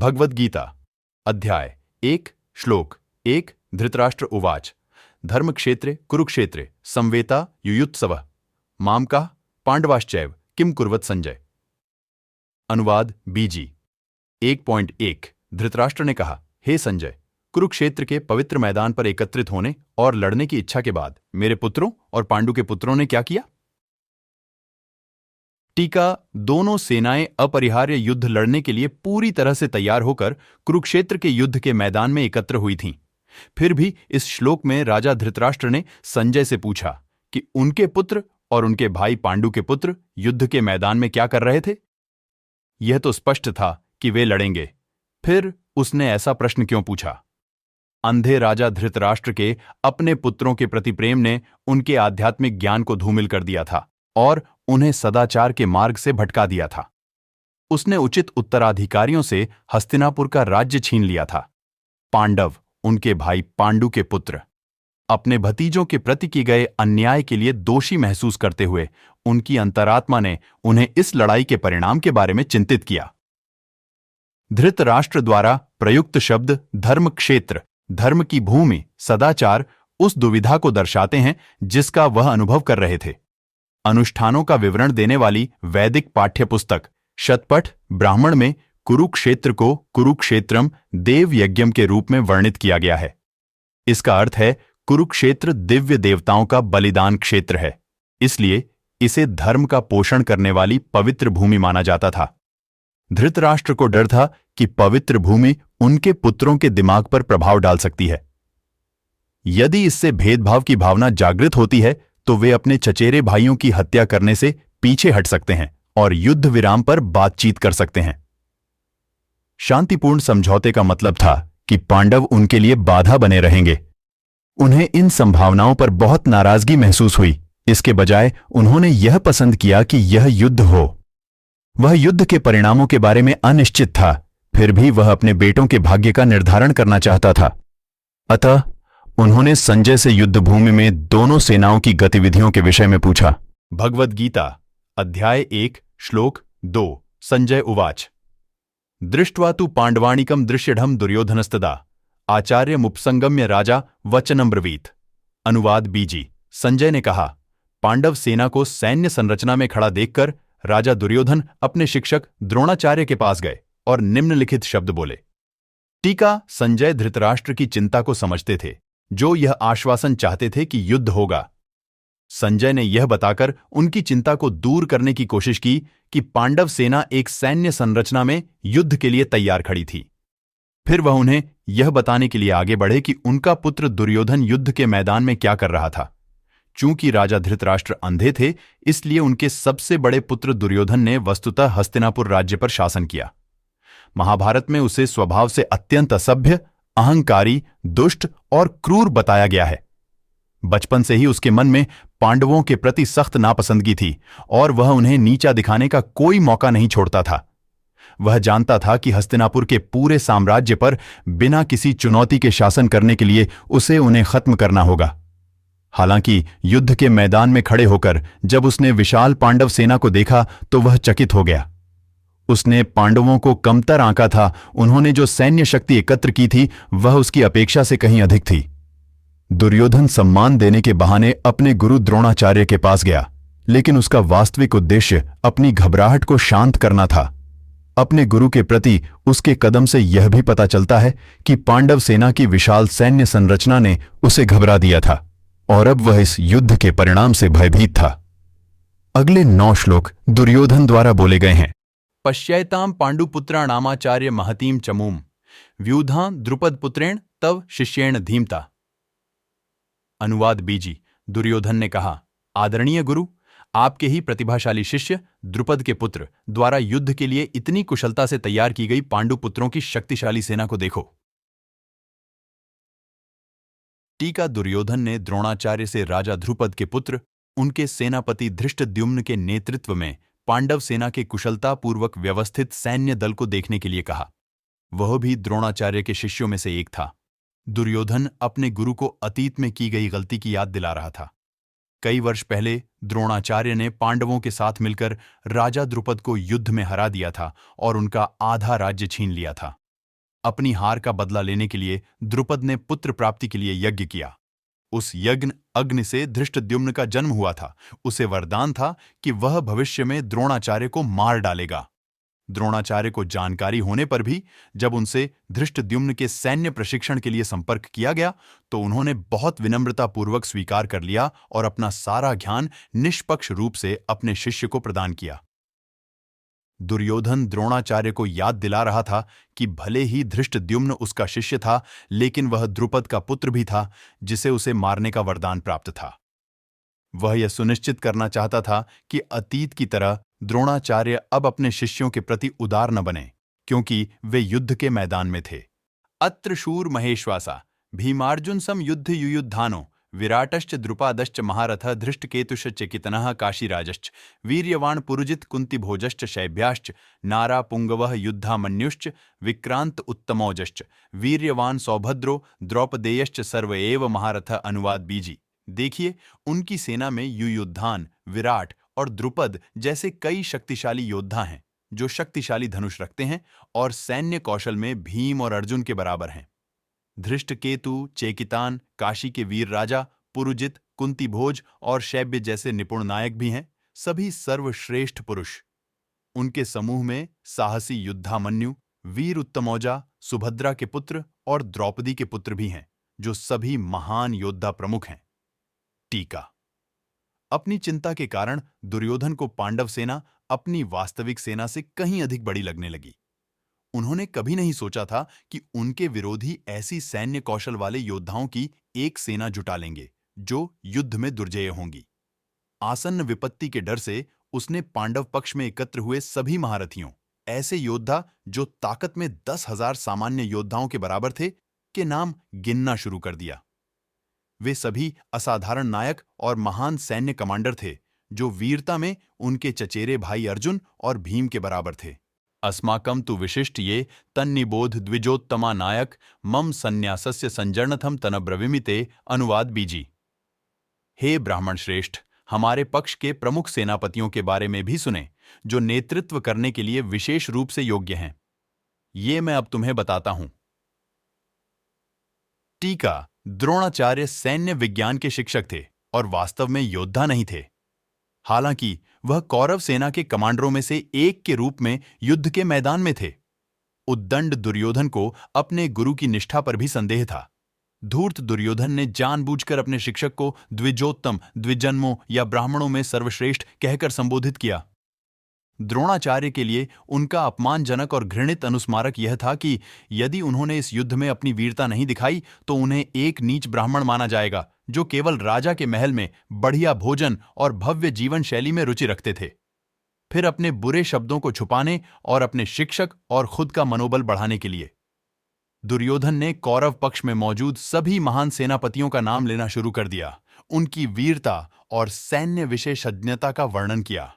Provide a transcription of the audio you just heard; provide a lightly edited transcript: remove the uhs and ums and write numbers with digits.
भगवद गीता अध्याय 1 श्लोक 1 धृतराष्ट्र उवाच धर्मक्षेत्रे कुरुक्षेत्रे संवेता युयुत्सवः मामकाः पांडवाश्चैव किम कुर्वत संजय। अनुवाद बीजी 1.1 धृतराष्ट्र ने कहा, हे संजय, कुरुक्षेत्र के पवित्र मैदान पर एकत्रित होने और लड़ने की इच्छा के बाद मेरे पुत्रों और पांडु के पुत्रों ने क्या किया? टीका, दोनों सेनाएं अपरिहार्य युद्ध लड़ने के लिए पूरी तरह से तैयार होकर कुरुक्षेत्र के युद्ध के मैदान में एकत्र हुई थीं। फिर भी इस श्लोक में राजा धृतराष्ट्र ने संजय से पूछा कि उनके पुत्र और उनके भाई पांडु के पुत्र युद्ध के मैदान में क्या कर रहे थे। यह तो स्पष्ट था कि वे लड़ेंगे, फिर उसने ऐसा प्रश्न क्यों पूछा? अंधे राजा धृतराष्ट्र के अपने पुत्रों के प्रति प्रेम ने उनके आध्यात्मिक ज्ञान को धूमिल कर दिया था और उन्हें सदाचार के मार्ग से भटका दिया था। उसने उचित उत्तराधिकारियों से हस्तिनापुर का राज्य छीन लिया था। पांडव, उनके भाई पांडु के पुत्र, अपने भतीजों के प्रति किए गए अन्याय के लिए दोषी महसूस करते हुए उनकी अंतरात्मा ने उन्हें इस लड़ाई के परिणाम के बारे में चिंतित किया। धृतराष्ट्र द्वारा प्रयुक्त शब्द धर्म क्षेत्र, धर्म की भूमि, सदाचार उस दुविधा को दर्शाते हैं जिसका वह अनुभव कर रहे थे। अनुष्ठानों का विवरण देने वाली वैदिक पाठ्यपुस्तक शतपथ ब्राह्मण में कुरुक्षेत्र को कुरुक्षेत्रम देव यज्ञम के रूप में वर्णित किया गया है। इसका अर्थ है कुरुक्षेत्र दिव्य देवताओं का बलिदान क्षेत्र है, इसलिए इसे धर्म का पोषण करने वाली पवित्र भूमि माना जाता था। धृतराष्ट्र को डर था कि पवित्र भूमि उनके पुत्रों के दिमाग पर प्रभाव डाल सकती है। यदि इससे भेदभाव की भावना जागृत होती है तो वे अपने चचेरे भाइयों की हत्या करने से पीछे हट सकते हैं और युद्ध विराम पर बातचीत कर सकते हैं। शांतिपूर्ण समझौते का मतलब था कि पांडव उनके लिए बाधा बने रहेंगे। उन्हें इन संभावनाओं पर बहुत नाराजगी महसूस हुई। इसके बजाय उन्होंने यह पसंद किया कि यह युद्ध हो। वह युद्ध के परिणामों के बारे में अनिश्चित था, फिर भी वह अपने बेटों के भाग्य का निर्धारण करना चाहता था। अतः उन्होंने संजय से युद्धभूमि में दोनों सेनाओं की गतिविधियों के विषय में पूछा। भगवद गीता अध्याय 1 श्लोक 2 संजय उवाच दृष्ट्वा तु पांडवाणिकम दृश्यढम दुर्योधनस्तदा आचार्यमुपसंगम्य राजा वचनम ब्रवीत। अनुवाद बीजी। संजय ने कहा, पांडव सेना को सैन्य संरचना में खड़ा देखकर राजा दुर्योधन अपने शिक्षक द्रोणाचार्य के पास गए और निम्नलिखित शब्द बोले। टीका, संजय धृतराष्ट्र की चिंता को समझते थे, जो यह आश्वासन चाहते थे कि युद्ध होगा। संजय ने यह बताकर उनकी चिंता को दूर करने की कोशिश की कि पांडव सेना एक सैन्य संरचना में युद्ध के लिए तैयार खड़ी थी। फिर वह उन्हें यह बताने के लिए आगे बढ़े कि उनका पुत्र दुर्योधन युद्ध के मैदान में क्या कर रहा था। चूंकि राजा धृतराष्ट्र अंधे थे, इसलिए उनके सबसे बड़े पुत्र दुर्योधन ने वस्तुतः हस्तिनापुर राज्य पर शासन किया। महाभारत में उसे स्वभाव से अत्यंत असभ्य, अहंकारी, दुष्ट और क्रूर बताया गया है। बचपन से ही उसके मन में पांडवों के प्रति सख्त नापसंदगी थी और वह उन्हें नीचा दिखाने का कोई मौका नहीं छोड़ता था। वह जानता था कि हस्तिनापुर के पूरे साम्राज्य पर बिना किसी चुनौती के शासन करने के लिए उसे उन्हें खत्म करना होगा। हालांकि युद्ध के मैदान में खड़े होकर जब उसने विशाल पांडव सेना को देखा तो वह चकित हो गया। उसने पांडवों को कमतर आंका था। उन्होंने जो सैन्य शक्ति एकत्र की थी वह उसकी अपेक्षा से कहीं अधिक थी। दुर्योधन सम्मान देने के बहाने अपने गुरु द्रोणाचार्य के पास गया, लेकिन उसका वास्तविक उद्देश्य अपनी घबराहट को शांत करना था। अपने गुरु के प्रति उसके कदम से यह भी पता चलता है कि पांडव सेना की विशाल सैन्य संरचना ने उसे घबरा दिया था और अब वह इस युद्ध के परिणाम से भयभीत था। अगले 9 श्लोक दुर्योधन द्वारा बोले गए हैं। पश्यैतां पांडुपुत्राणामाचार्य महतीं चमूम व्यूधां द्रुपदपुत्रेण तव शिष्येण धीमता। अनुवाद बीजी। दुर्योधन ने कहा, आदरणीय गुरु, आपके ही प्रतिभाशाली शिष्य द्रुपद के पुत्र द्वारा युद्ध के लिए इतनी कुशलता से तैयार की गई पांडुपुत्रों की शक्तिशाली सेना को देखो। टीका, दुर्योधन ने द्रोणाचार्य से राजा ध्रुपद के पुत्र, उनके सेनापति धृष्टद्युम्न के नेतृत्व में पांडव सेना के कुशलतापूर्वक व्यवस्थित सैन्य दल को देखने के लिए कहा। वह भी द्रोणाचार्य के शिष्यों में से एक था। दुर्योधन अपने गुरु को अतीत में की गई गलती की याद दिला रहा था। कई वर्ष पहले द्रोणाचार्य ने पांडवों के साथ मिलकर राजा द्रुपद को युद्ध में हरा दिया था और उनका आधा राज्य छीन लिया था। अपनी हार का बदला लेने के लिए द्रुपद ने पुत्र प्राप्ति के लिए यज्ञ किया। उस यज्ञ अग्नि से धृष्टद्युम्न का जन्म हुआ था। उसे वरदान था कि वह भविष्य में द्रोणाचार्य को मार डालेगा। द्रोणाचार्य को जानकारी होने पर भी जब उनसे धृष्टद्युम्न के सैन्य प्रशिक्षण के लिए संपर्क किया गया तो उन्होंने बहुत विनम्रतापूर्वक स्वीकार कर लिया और अपना सारा ज्ञान निष्पक्ष रूप से अपने शिष्य को प्रदान किया। दुर्योधन द्रोणाचार्य को याद दिला रहा था कि भले ही धृष्टद्युम्न उसका शिष्य था, लेकिन वह द्रुपद का पुत्र भी था जिसे उसे मारने का वरदान प्राप्त था। वह यह सुनिश्चित करना चाहता था कि अतीत की तरह द्रोणाचार्य अब अपने शिष्यों के प्रति उदार न बने, क्योंकि वे युद्ध के मैदान में थे। अत्र शूर महेश्वासा भीमार्जुन सम युद्ध युयुद्धानो विराटश्च द्रुपादश्च महारथ धृष्टकेतुश्च चेकितनः काशीराजश्च वीर्यवाण पुरुजित कुन्तिभोजश्च शैब्याश्च नारा पुंगवः युद्धामन्युश्च विक्रांत उत्तमौजश्च वीर्यवान सौभद्रो द्रौपदेयश्च सर्व एव महारथ। अनुवाद बीजी। देखिए, उनकी सेना में युयुद्धान, विराट और द्रुपद जैसे कई शक्तिशाली योद्धा हैं जो शक्तिशाली धनुष रखते हैं और सैन्य कौशल में भीम और अर्जुन के बराबर हैं। धृष्टकेतु, चेकितान, काशी के वीर राजा, पुरुजित, कुंतीभोज और शैब्य जैसे निपुण नायक भी हैं, सभी सर्वश्रेष्ठ पुरुष। उनके समूह में साहसी युद्धामन्यु, वीर उत्तमौजा, सुभद्रा के पुत्र और द्रौपदी के पुत्र भी हैं, जो सभी महान योद्धा प्रमुख हैं। टीका। अपनी चिंता के कारण दुर्योधन को पांडव सेना अपनी वास्तविक सेना से कहीं अधिक बड़ी लगने लगी। उन्होंने कभी नहीं सोचा था कि उनके विरोधी ऐसी सैन्य कौशल वाले योद्धाओं की एक सेना जुटा लेंगे जो युद्ध में दुर्जय होंगी। आसन्न विपत्ति के डर से उसने पांडव पक्ष में एकत्र हुए सभी महारथियों, ऐसे योद्धा जो ताकत में 10,000 सामान्य योद्धाओं के बराबर थे, के नाम गिनना शुरू कर दिया। वे सभी असाधारण नायक और महान सैन्य कमांडर थे जो वीरता में उनके चचेरे भाई अर्जुन और भीम के बराबर थे। अस्माकं तु विशिष्ट ये तन्निबोध द्विजोत्तमा नायक मम संन्यासस्य संजर्णथम तनब्रविमिते। अनुवाद बीजी। हे ब्राह्मण श्रेष्ठ, हमारे पक्ष के प्रमुख सेनापतियों के बारे में भी सुने जो नेतृत्व करने के लिए विशेष रूप से योग्य हैं। ये मैं अब तुम्हें बताता हूं। टीका। द्रोणाचार्य सैन्य विज्ञान के शिक्षक थे और वास्तव में योद्धा नहीं थे। हालांकि वह कौरव सेना के कमांडरों में से एक के रूप में युद्ध के मैदान में थे। उद्दंड दुर्योधन को अपने गुरु की निष्ठा पर भी संदेह था। धूर्त दुर्योधन ने जानबूझकर अपने शिक्षक को द्विजोत्तम, द्विजन्मों या ब्राह्मणों में सर्वश्रेष्ठ कहकर संबोधित किया। द्रोणाचार्य के लिए उनका अपमानजनक और घृणित अनुस्मारक यह था कि यदि उन्होंने इस युद्ध में अपनी वीरता नहीं दिखाई तो उन्हें एक नीच ब्राह्मण माना जाएगा जो केवल राजा के महल में बढ़िया भोजन और भव्य जीवन शैली में रुचि रखते थे। फिर अपने बुरे शब्दों को छुपाने और अपने शिक्षक और खुद का मनोबल बढ़ाने के लिए दुर्योधन ने कौरव पक्ष में मौजूद सभी महान सेनापतियों का नाम लेना शुरू कर दिया, उनकी वीरता और सैन्य विशेषज्ञता का वर्णन किया।